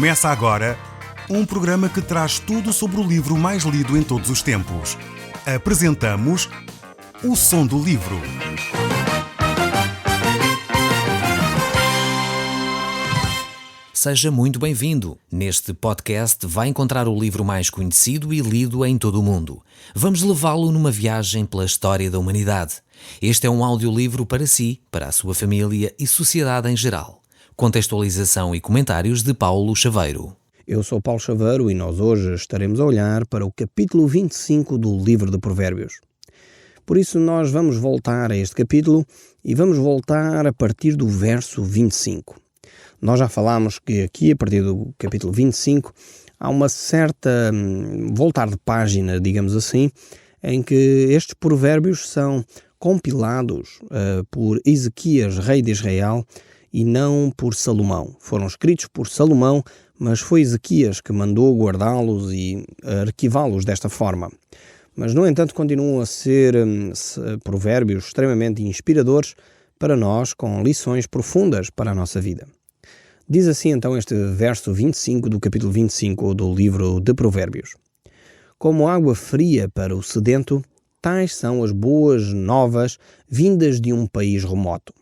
Começa agora um programa que traz tudo sobre o livro mais lido em todos os tempos. Apresentamos O Som do Livro. Seja muito bem-vindo. Neste podcast vai encontrar o livro mais conhecido e lido em todo o mundo. Vamos levá-lo numa viagem pela história da humanidade. Este é um audiolivro para si, para a sua família e sociedade em geral. Contextualização e comentários de Paulo Chaveiro. Eu sou Paulo Chaveiro e nós hoje estaremos a olhar para o capítulo 25 do livro de Provérbios. Por isso nós vamos voltar a este capítulo e vamos voltar a partir do verso 25. Nós já falámos que aqui, a partir do capítulo 25, há uma certa voltar de página, digamos assim, em que estes provérbios são compilados por Ezequias, rei de Israel, e não por Salomão. Foram escritos por Salomão, mas foi Ezequias que mandou guardá-los e arquivá-los desta forma. Mas, no entanto, continuam a ser provérbios extremamente inspiradores para nós, com lições profundas para a nossa vida. Diz assim então este verso 25 do capítulo 25 do livro de Provérbios. Como água fria para o sedento, tais são as boas novas vindas de um país remoto.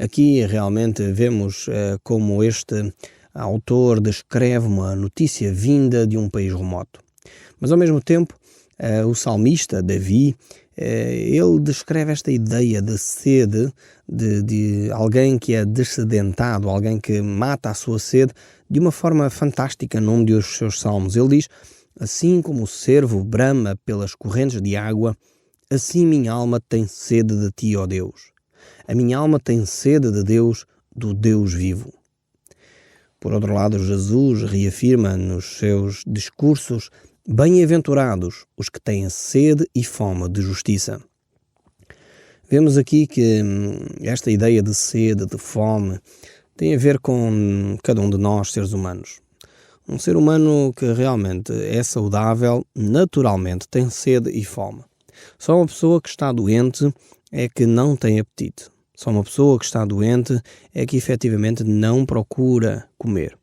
Aqui realmente vemos como este autor descreve uma notícia vinda de um país remoto. Mas ao mesmo tempo, o salmista Davi, ele descreve esta ideia de sede, de alguém que é dessedentado, alguém que mata a sua sede, de uma forma fantástica num dos seus salmos. Ele diz, assim como o cervo brama pelas correntes de água, assim minha alma tem sede de ti, ó Deus. A minha alma tem sede de Deus, do Deus vivo. Por outro lado, Jesus reafirma nos seus discursos, bem-aventurados os que têm sede e fome de justiça. Vemos aqui que esta ideia de sede, de fome, tem a ver com cada um de nós, seres humanos. Um ser humano que realmente é saudável, naturalmente tem sede e fome. Só uma pessoa que está doente é que não tem apetite. Só uma pessoa que está doente é que efetivamente não procura comer.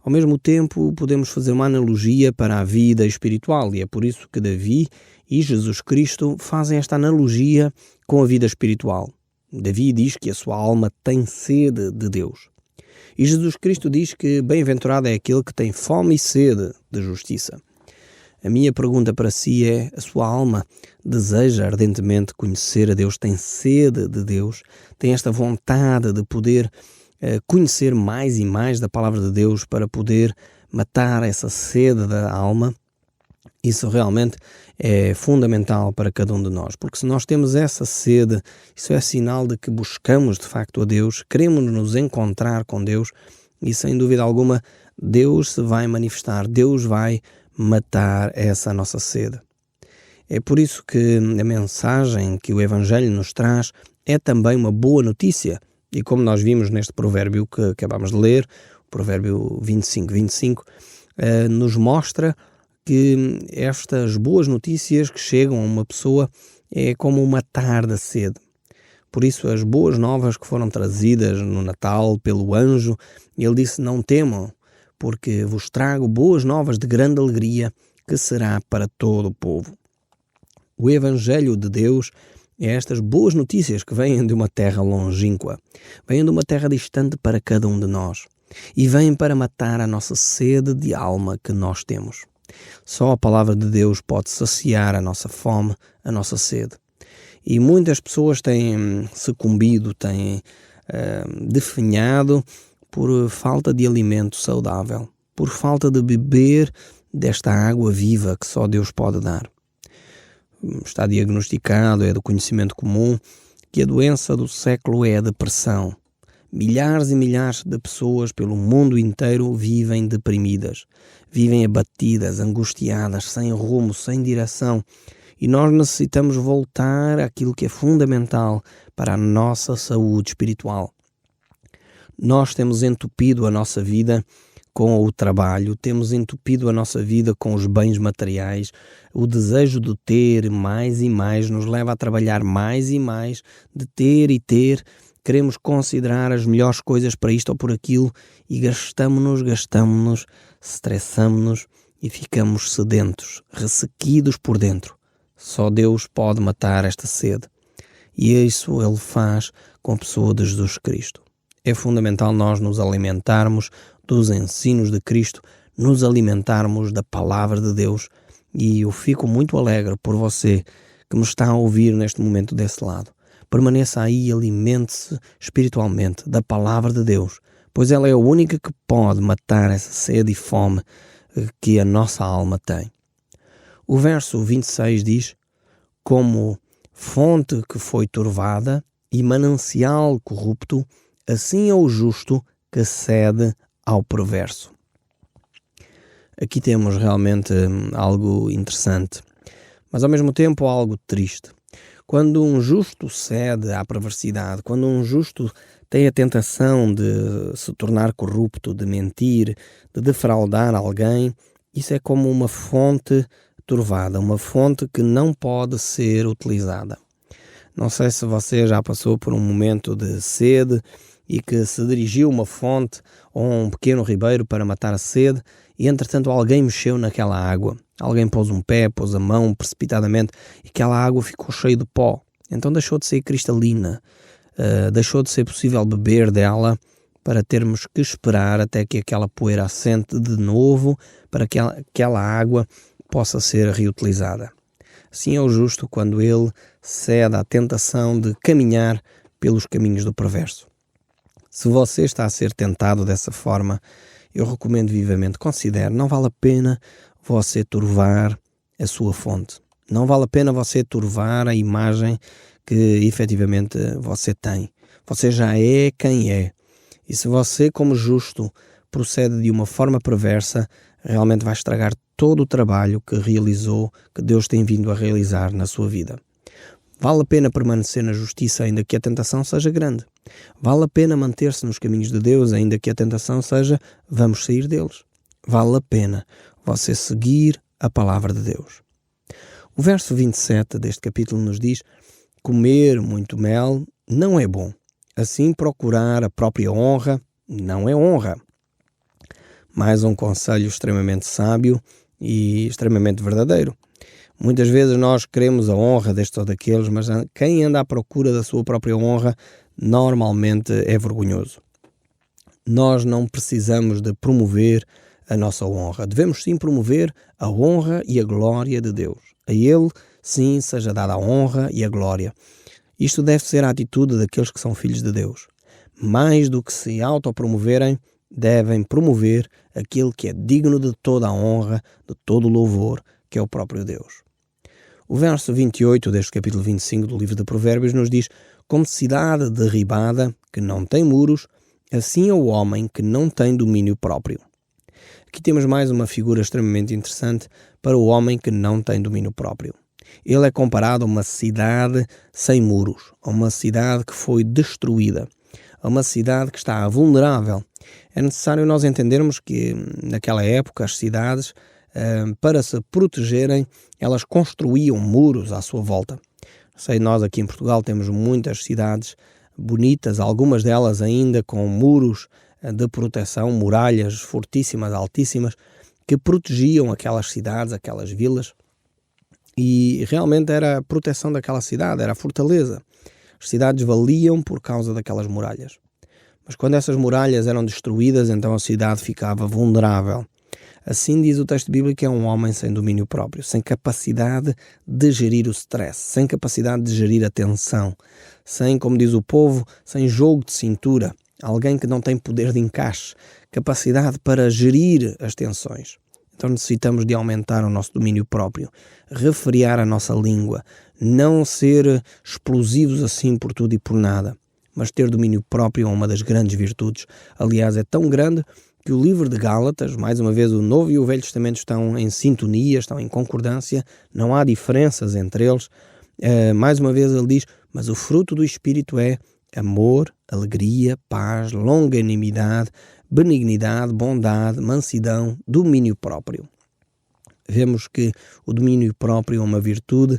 Ao mesmo tempo, podemos fazer uma analogia para a vida espiritual e é por isso que Davi e Jesus Cristo fazem esta analogia com a vida espiritual. Davi diz que a sua alma tem sede de Deus. E Jesus Cristo diz que bem-aventurado é aquele que tem fome e sede de justiça. A minha pergunta para si é, a sua alma deseja ardentemente conhecer a Deus, tem sede de Deus, tem esta vontade de poder conhecer mais e mais da palavra de Deus para poder matar essa sede da alma? Isso realmente é fundamental para cada um de nós, porque se nós temos essa sede, isso é sinal de que buscamos de facto a Deus, queremos nos encontrar com Deus e sem dúvida alguma Deus se vai manifestar, Deus vai matar essa nossa sede. É por isso que a mensagem que o Evangelho nos traz é também uma boa notícia. E como nós vimos neste provérbio que acabamos de ler, o provérbio 25, nos mostra que estas boas notícias que chegam a uma pessoa é como matar da sede. Por isso as boas novas que foram trazidas no Natal pelo anjo, ele disse, não temam, porque vos trago boas novas de grande alegria, que será para todo o povo. O Evangelho de Deus é estas boas notícias que vêm de uma terra longínqua, vêm de uma terra distante para cada um de nós e vêm para matar a nossa sede de alma que nós temos. Só a palavra de Deus pode saciar a nossa fome, a nossa sede. E muitas pessoas têm sucumbido, têm definhado por falta de alimento saudável, por falta de beber desta água viva que só Deus pode dar. Está diagnosticado, é do conhecimento comum, que a doença do século é a depressão. Milhares e milhares de pessoas pelo mundo inteiro vivem deprimidas, vivem abatidas, angustiadas, sem rumo, sem direção. E nós necessitamos voltar àquilo que é fundamental para a nossa saúde espiritual. Nós temos entupido a nossa vida com o trabalho, temos entupido a nossa vida com os bens materiais, o desejo de ter mais e mais nos leva a trabalhar mais e mais, de ter e ter, queremos considerar as melhores coisas para isto ou por aquilo e gastamos-nos, estressamos-nos e ficamos sedentos, ressequidos por dentro. Só Deus pode matar esta sede. E isso Ele faz com a pessoa de Jesus Cristo. É fundamental nós nos alimentarmos dos ensinos de Cristo, nos alimentarmos da palavra de Deus. E eu fico muito alegre por você que me está a ouvir neste momento desse lado. Permaneça aí e alimente-se espiritualmente da palavra de Deus, pois ela é a única que pode matar essa sede e fome que a nossa alma tem. O verso 26 diz: como fonte que foi turvada e manancial corrupto, assim é o justo que cede ao perverso. Aqui temos realmente algo interessante, mas ao mesmo tempo algo triste. Quando um justo cede à perversidade, quando um justo tem a tentação de se tornar corrupto, de mentir, de defraudar alguém, isso é como uma fonte turvada, uma fonte que não pode ser utilizada. Não sei se você já passou por um momento de sede e que se dirigiu a uma fonte ou a um pequeno ribeiro para matar a sede e entretanto alguém mexeu naquela água. Alguém pôs um pé, pôs a mão precipitadamente e aquela água ficou cheia de pó. Então deixou de ser cristalina, deixou de ser possível beber dela para termos que esperar até que aquela poeira assente de novo para que aquela água possa ser reutilizada. Assim é o justo quando ele cede à tentação de caminhar pelos caminhos do perverso. Se você está a ser tentado dessa forma, eu recomendo vivamente, considere, não vale a pena você turvar a sua fonte. Não vale a pena você turvar a imagem que efetivamente você tem. Você já é quem é. E se você, como justo, procede de uma forma perversa, realmente vai estragar todo o trabalho que realizou, que Deus tem vindo a realizar na sua vida. Vale a pena permanecer na justiça, ainda que a tentação seja grande. Vale a pena manter-se nos caminhos de Deus, ainda que a tentação seja vamos sair deles. Vale a pena você seguir a palavra de Deus. O verso 27 deste capítulo nos diz: comer muito mel não é bom. Assim, procurar a própria honra não é honra. Mais um conselho extremamente sábio e extremamente verdadeiro. Muitas vezes nós queremos a honra destes ou daqueles, mas quem anda à procura da sua própria honra normalmente é vergonhoso. Nós não precisamos de promover a nossa honra. Devemos sim promover a honra e a glória de Deus. A Ele, sim, seja dada a honra e a glória. Isto deve ser a atitude daqueles que são filhos de Deus. Mais do que se autopromoverem, devem promover aquele que é digno de toda a honra, de todo o louvor, que é o próprio Deus. O verso 28 deste capítulo 25 do livro de Provérbios nos diz: como cidade derribada, que não tem muros, assim é o homem que não tem domínio próprio. Aqui temos mais uma figura extremamente interessante para o homem que não tem domínio próprio. Ele é comparado a uma cidade sem muros, a uma cidade que foi destruída, a uma cidade que está vulnerável. É necessário nós entendermos que naquela época as cidades, para se protegerem, elas construíam muros à sua volta. Nós aqui em Portugal temos muitas cidades bonitas, algumas delas ainda com muros de proteção, muralhas fortíssimas, altíssimas, que protegiam aquelas cidades, aquelas vilas, e realmente era a proteção daquela cidade, era a fortaleza. As cidades valiam por causa daquelas muralhas. Mas quando essas muralhas eram destruídas, então a cidade ficava vulnerável. Assim diz o texto bíblico, é um homem sem domínio próprio, sem capacidade de gerir o stress, sem capacidade de gerir a tensão, sem, como diz o povo, sem jogo de cintura, alguém que não tem poder de encaixe, capacidade para gerir as tensões. Então necessitamos de aumentar o nosso domínio próprio, refrear a nossa língua, não ser explosivos assim por tudo e por nada, mas ter domínio próprio é uma das grandes virtudes. Aliás, é tão grande que o livro de Gálatas, mais uma vez o Novo e o Velho Testamento estão em sintonia, estão em concordância, não há diferenças entre eles. Mais uma vez ele diz, mas o fruto do Espírito é amor, alegria, paz, longanimidade, benignidade, bondade, mansidão, domínio próprio. Vemos que o domínio próprio é uma virtude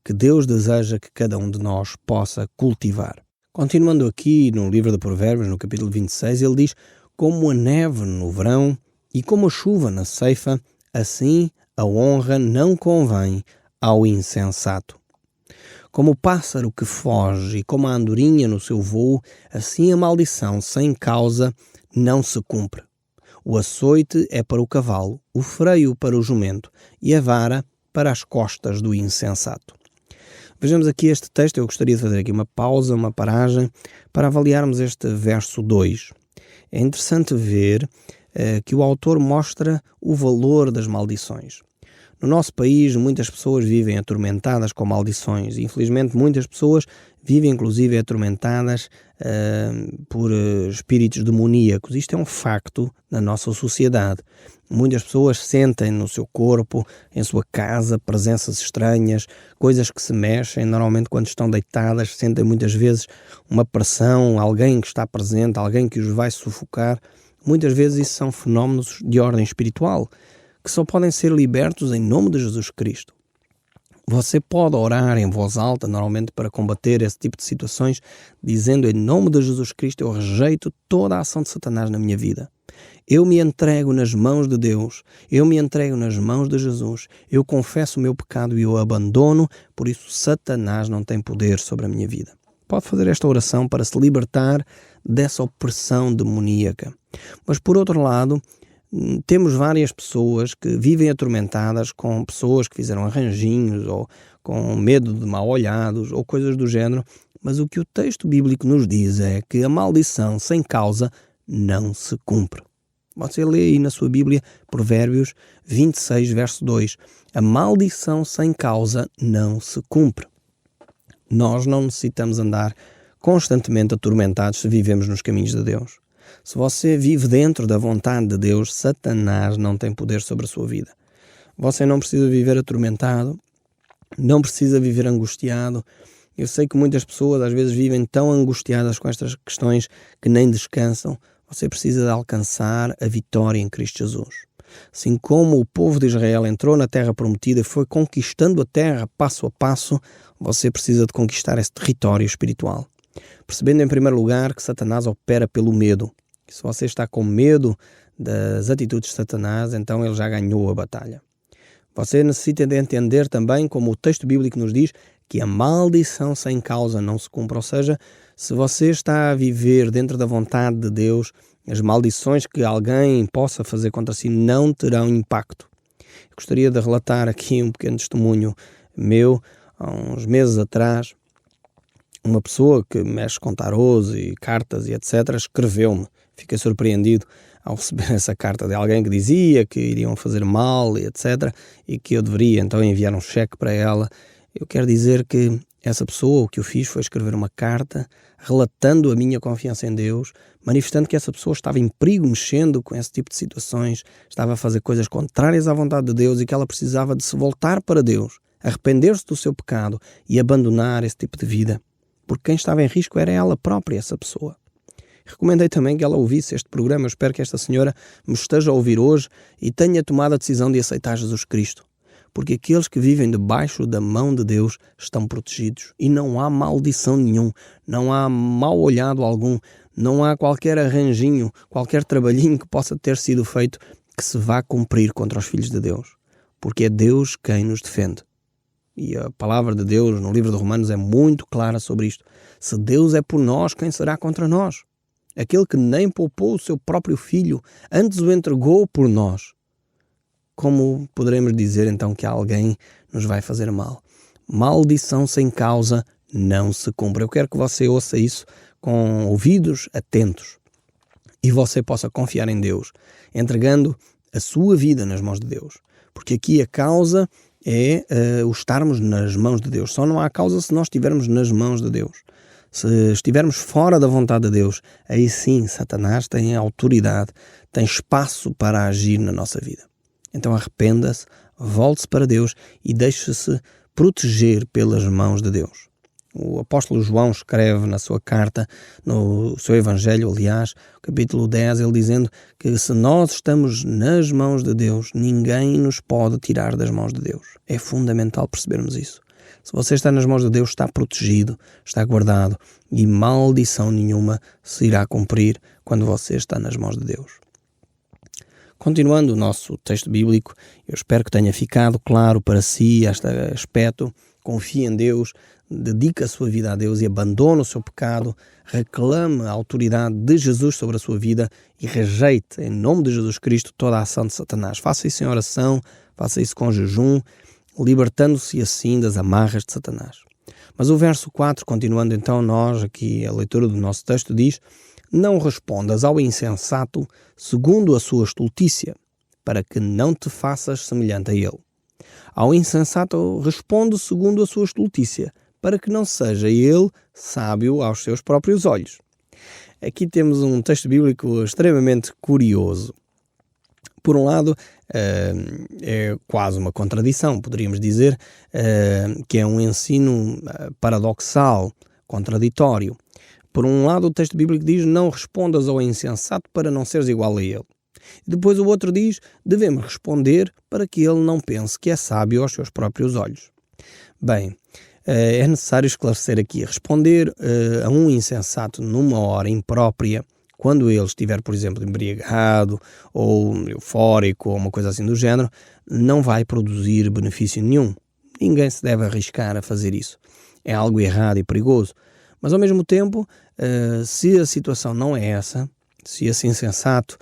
que Deus deseja que cada um de nós possa cultivar. Continuando aqui no livro de Provérbios, no capítulo 26, ele diz: como a neve no verão e como a chuva na ceifa, assim a honra não convém ao insensato. Como o pássaro que foge e como a andorinha no seu voo, assim a maldição sem causa não se cumpre. O açoite é para o cavalo, o freio para o jumento e a vara para as costas do insensato. Vejamos aqui este texto. Eu gostaria de fazer aqui uma pausa, uma paragem, para avaliarmos este verso 2. É interessante ver que o autor mostra o valor das maldições. No nosso país, muitas pessoas vivem atormentadas com maldições. Infelizmente, muitas pessoas vivem, inclusive, atormentadas por espíritos demoníacos. Isto é um facto na nossa sociedade. Muitas pessoas sentem no seu corpo, em sua casa, presenças estranhas, coisas que se mexem. Normalmente, quando estão deitadas, sentem muitas vezes uma pressão, alguém que está presente, alguém que os vai sufocar. Muitas vezes isso são fenómenos de ordem espiritual, que só podem ser libertos em nome de Jesus Cristo. Você pode orar em voz alta, normalmente para combater esse tipo de situações, dizendo: em nome de Jesus Cristo eu rejeito toda a ação de Satanás na minha vida. Eu me entrego nas mãos de Deus, eu me entrego nas mãos de Jesus, eu confesso o meu pecado e eu abandono, por isso Satanás não tem poder sobre a minha vida. Pode fazer esta oração para se libertar dessa opressão demoníaca. Mas por outro lado, temos várias pessoas que vivem atormentadas com pessoas que fizeram arranjinhos ou com medo de mal-olhados ou coisas do género, mas o que o texto bíblico nos diz é que a maldição sem causa não se cumpre. Você lê aí na sua Bíblia Provérbios 26, verso 2. A maldição sem causa não se cumpre. Nós não necessitamos andar constantemente atormentados se vivemos nos caminhos de Deus. Se você vive dentro da vontade de Deus, Satanás não tem poder sobre a sua vida. Você não precisa viver atormentado, não precisa viver angustiado. Eu sei que muitas pessoas às vezes vivem tão angustiadas com estas questões que nem descansam. Você precisa de alcançar a vitória em Cristo Jesus. Assim como o povo de Israel entrou na terra prometida e foi conquistando a terra passo a passo, você precisa de conquistar esse território espiritual. Percebendo em primeiro lugar que Satanás opera pelo medo. Se você está com medo das atitudes de Satanás, então ele já ganhou a batalha. Você necessita de entender também, como o texto bíblico nos diz, que a maldição sem causa não se cumpre. Ou seja, se você está a viver dentro da vontade de Deus, as maldições que alguém possa fazer contra si não terão impacto. Eu gostaria de relatar aqui um pequeno testemunho meu. Há uns meses atrás, uma pessoa que mexe com tarôs e cartas e etc. escreveu-me. Fiquei surpreendido ao receber essa carta de alguém que dizia que iriam fazer mal e etc. e que eu deveria então enviar um cheque para ela. Eu quero dizer que essa pessoa, o que eu fiz foi escrever uma carta relatando a minha confiança em Deus, manifestando que essa pessoa estava em perigo mexendo com esse tipo de situações, estava a fazer coisas contrárias à vontade de Deus e que ela precisava de se voltar para Deus, arrepender-se do seu pecado e abandonar esse tipo de vida. Porque quem estava em risco era ela própria, essa pessoa. Recomendei também que ela ouvisse este programa. Eu espero que esta senhora me esteja a ouvir hoje e tenha tomado a decisão de aceitar Jesus Cristo. Porque aqueles que vivem debaixo da mão de Deus estão protegidos. E não há maldição nenhum, não há mal olhado algum, não há qualquer arranjinho, qualquer trabalhinho que possa ter sido feito que se vá cumprir contra os filhos de Deus. Porque é Deus quem nos defende. E a palavra de Deus no livro de Romanos é muito clara sobre isto. Se Deus é por nós, quem será contra nós? Aquele que nem poupou o seu próprio filho, antes o entregou por nós. Como poderemos dizer então que alguém nos vai fazer mal? Maldição sem causa não se cumpre. Eu quero que você ouça isso com ouvidos atentos e você possa confiar em Deus, entregando a sua vida nas mãos de Deus. Porque aqui a causa é o estarmos nas mãos de Deus. Só não há causa se nós estivermos nas mãos de Deus. Se estivermos fora da vontade de Deus, aí sim Satanás tem autoridade, tem espaço para agir na nossa vida. Então arrependa-se, volte-se para Deus e deixe-se proteger pelas mãos de Deus. O apóstolo João escreve na sua carta, no seu evangelho, aliás, capítulo 10, ele dizendo que se nós estamos nas mãos de Deus, ninguém nos pode tirar das mãos de Deus. É fundamental percebermos isso. Se você está nas mãos de Deus, está protegido, está guardado e maldição nenhuma se irá cumprir quando você está nas mãos de Deus. Continuando o nosso texto bíblico, eu espero que tenha ficado claro para si este aspecto. Confie em Deus, dedique a sua vida a Deus e abandone o seu pecado, reclame a autoridade de Jesus sobre a sua vida e rejeite, em nome de Jesus Cristo, toda a ação de Satanás. Faça isso em oração, faça isso com jejum, libertando-se assim das amarras de Satanás. Mas o verso 4, continuando então aqui a leitura do nosso texto, diz: não respondas ao insensato segundo a sua estultícia, para que não te faças semelhante a ele. Ao insensato responde segundo a sua estultícia, para que não seja ele sábio aos seus próprios olhos. Aqui temos um texto bíblico extremamente curioso. Por um lado, é quase uma contradição, poderíamos dizer, que é um ensino paradoxal, contraditório. Por um lado, o texto bíblico diz: não respondas ao insensato para não seres igual a ele. Depois o outro diz: devemos responder para que ele não pense que é sábio aos seus próprios olhos. Bem, é necessário esclarecer aqui. Responder a um insensato numa hora imprópria, quando ele estiver, por exemplo, embriagado ou eufórico ou uma coisa assim do género, não vai produzir benefício nenhum. Ninguém se deve arriscar a fazer isso. É algo errado e perigoso. Mas, ao mesmo tempo, se a situação não é essa, se esse insensato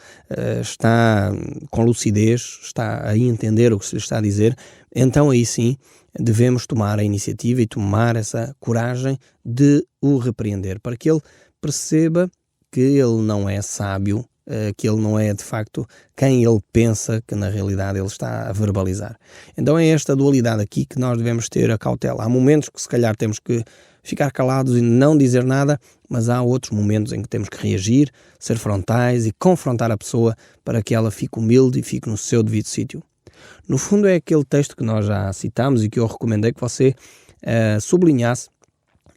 está com lucidez, está a entender o que se lhe está a dizer, então aí sim devemos tomar a iniciativa e tomar essa coragem de o repreender, para que ele perceba que ele não é sábio, que ele não é de facto quem ele pensa que na realidade ele está a verbalizar. Então é esta dualidade aqui que nós devemos ter a cautela. Há momentos que se calhar temos que ficar calados e não dizer nada, mas há outros momentos em que temos que reagir, ser frontais e confrontar a pessoa para que ela fique humilde e fique no seu devido sítio. No fundo é aquele texto que nós já citámos e que eu recomendei que você sublinhasse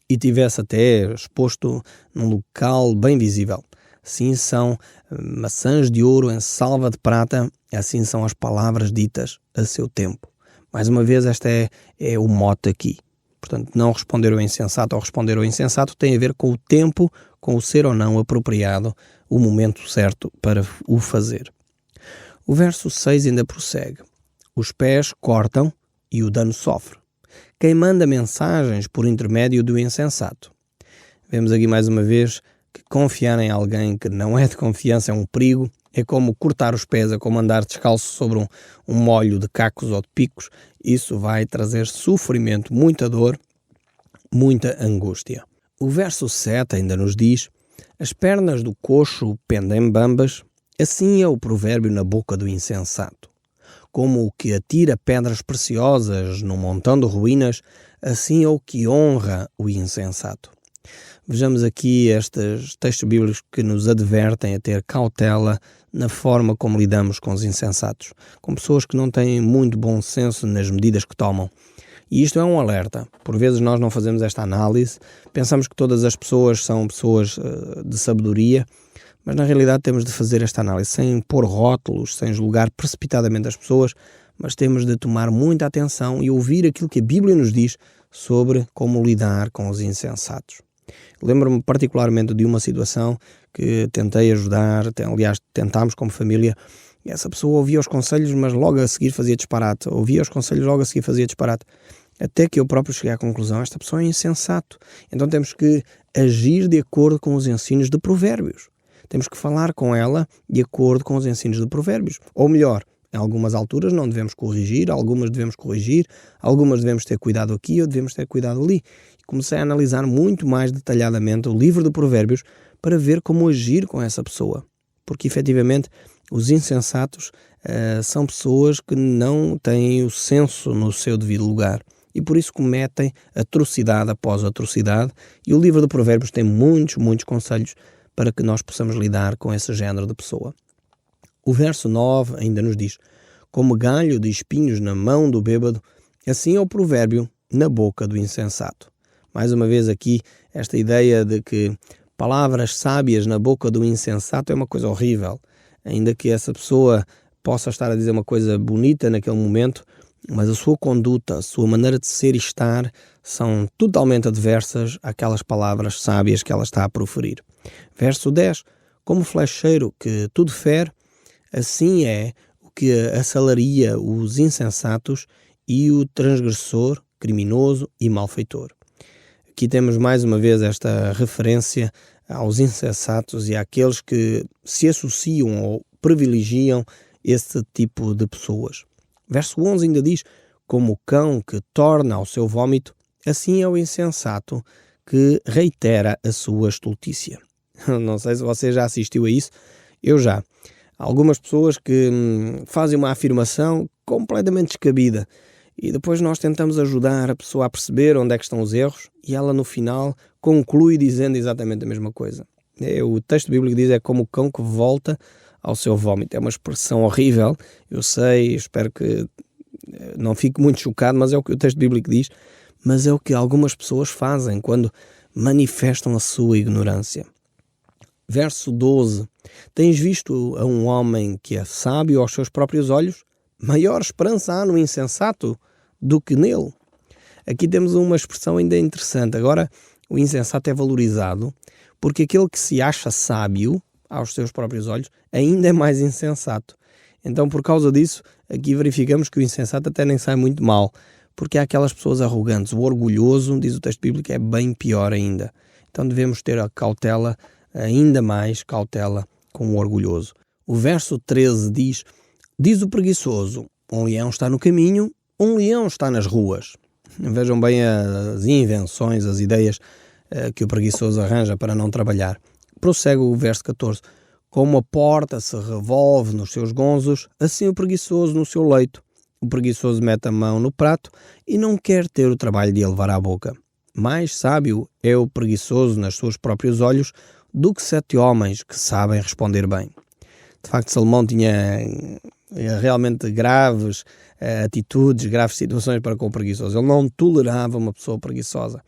e tivesse até exposto num local bem visível. Assim são maçãs de ouro em salva de prata, assim são as palavras ditas a seu tempo. Mais uma vez, esta é o mote aqui. Portanto, não responder ao insensato ou responder ao insensato tem a ver com o tempo, com o ser ou não apropriado, o momento certo para o fazer. O verso 6 ainda prossegue: os pés cortam e o dano sofre. Quem manda mensagens por intermédio do insensato. Vemos aqui mais uma vez que confiar em alguém que não é de confiança é um perigo. É como cortar os pés, é como andar descalço sobre um molho de cacos ou de picos. Isso vai trazer sofrimento, muita dor, muita angústia. O verso 7 ainda nos diz: as pernas do coxo pendem bambas, assim é o provérbio na boca do insensato. Como o que atira pedras preciosas num montão de ruínas, assim é o que honra o insensato. Vejamos aqui estes textos bíblicos que nos advertem a ter cautela na forma como lidamos com os insensatos, com pessoas que não têm muito bom senso nas medidas que tomam. E isto é um alerta. Por vezes nós não fazemos esta análise, pensamos que todas as pessoas são pessoas de sabedoria, mas na realidade temos de fazer esta análise sem pôr rótulos, sem julgar precipitadamente as pessoas, mas temos de tomar muita atenção e ouvir aquilo que a Bíblia nos diz sobre como lidar com os insensatos. Lembro-me particularmente de uma situação que tentei ajudar, aliás, tentámos como família, e essa pessoa ouvia os conselhos, mas logo a seguir fazia disparate, até que eu próprio cheguei à conclusão: esta pessoa é insensato. Então temos que agir de acordo com os ensinos de Provérbios. Temos que falar com ela de acordo com os ensinos de Provérbios. Ou melhor, em algumas alturas não devemos corrigir, algumas devemos corrigir, algumas devemos ter cuidado aqui ou devemos ter cuidado ali. Comecei a analisar muito mais detalhadamente o livro de Provérbios para ver como agir com essa pessoa. Porque, efetivamente, os insensatos são pessoas que não têm o senso no seu devido lugar e, por isso, cometem atrocidade após atrocidade. E o livro de Provérbios tem muitos conselhos para que nós possamos lidar com esse género de pessoa. O verso 9 ainda nos diz: como galho de espinhos na mão do bêbado, assim é o provérbio na boca do insensato. Mais uma vez aqui, esta ideia de que palavras sábias na boca do insensato é uma coisa horrível. Ainda que essa pessoa possa estar a dizer uma coisa bonita naquele momento, mas a sua conduta, a sua maneira de ser e estar são totalmente adversas àquelas palavras sábias que ela está a proferir. Verso 10. Como flecheiro que tudo fere, assim é o que assalaria os insensatos e o transgressor, criminoso e malfeitor. Aqui temos mais uma vez esta referência aos insensatos e àqueles que se associam ou privilegiam este tipo de pessoas. Verso 11 ainda diz: como o cão que torna ao seu vômito, assim é o insensato que reitera a sua estultícia. Não sei se você já assistiu a isso, eu já. Há algumas pessoas que fazem uma afirmação completamente descabida e depois nós tentamos ajudar a pessoa a perceber onde é que estão os erros e ela no final conclui dizendo exatamente a mesma coisa. O texto bíblico diz: é como o cão que volta ao seu vômito. É uma expressão horrível, eu sei, espero que não fique muito chocado, mas é o que o texto bíblico diz, mas é o que algumas pessoas fazem quando manifestam a sua ignorância. Verso 12. Tens visto a um homem que é sábio aos seus próprios olhos? Maior esperança há no insensato do que nele. Aqui temos uma expressão ainda interessante. Agora, o insensato é valorizado porque aquele que se acha sábio aos seus próprios olhos ainda é mais insensato. Então, por causa disso, aqui verificamos que o insensato até nem sai muito mal, porque há aquelas pessoas arrogantes. O orgulhoso, diz o texto bíblico, é bem pior ainda. Então devemos ter a cautela, ainda mais cautela com o orgulhoso. O verso 13 diz o preguiçoso: um leão está no caminho, um leão está nas ruas. Vejam bem as invenções, as ideias que o preguiçoso arranja para não trabalhar. Prossegue o verso 14. Como a porta se revolve nos seus gonzos, assim o preguiçoso no seu leito. O preguiçoso mete a mão no prato e não quer ter o trabalho de a levar à boca. Mais sábio é o preguiçoso nos seus próprios olhos do que 7 homens que sabem responder bem. De facto, Salomão tinha realmente graves atitudes, graves situações para com o preguiçoso. Ele não tolerava uma pessoa preguiçosa,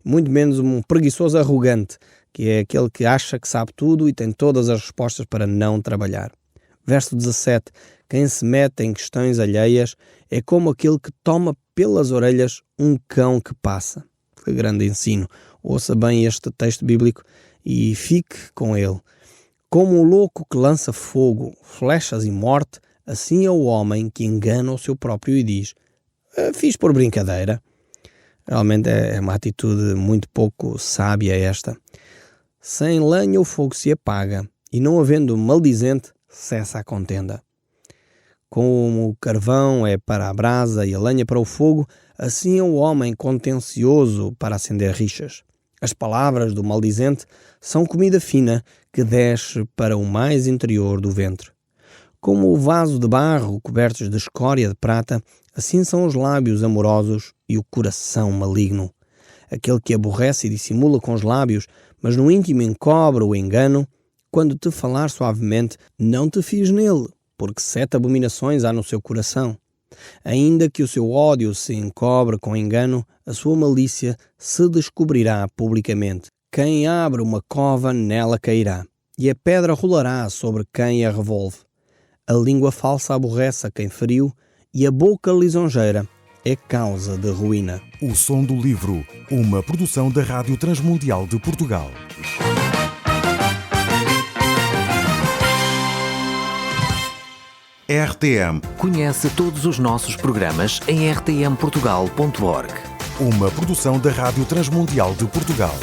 muito menos um preguiçoso arrogante, que é aquele que acha que sabe tudo e tem todas as respostas para não trabalhar. Verso 17. Quem se mete em questões alheias é como aquele que toma pelas orelhas um cão que passa. Que grande ensino. Ouça bem este texto bíblico e fique com ele. Como o louco que lança fogo, flechas e morte, assim é o homem que engana o seu próprio e diz: fiz por brincadeira. Realmente é uma atitude muito pouco sábia esta. Sem lenha o fogo se apaga, e não havendo maldizente, cessa a contenda. Como o carvão é para a brasa e a lenha para o fogo, assim é o homem contencioso para acender rixas. As palavras do maldizente são comida fina que desce para o mais interior do ventre. Como o vaso de barro cobertos de escória de prata, assim são os lábios amorosos e o coração maligno. Aquele que aborrece e dissimula com os lábios, mas no íntimo encobre o engano, quando te falar suavemente, não te fies nele, porque 7 abominações há no seu coração. Ainda que o seu ódio se encobre com engano, a sua malícia se descobrirá publicamente. Quem abre uma cova, nela cairá, e a pedra rolará sobre quem a revolve. A língua falsa aborrece a quem feriu, e a boca lisonjeira é causa de ruína. O Som do Livro, uma produção da Rádio Transmundial de Portugal. RTM. Conhece todos os nossos programas em rtmportugal.org. Uma produção da Rádio Transmundial de Portugal.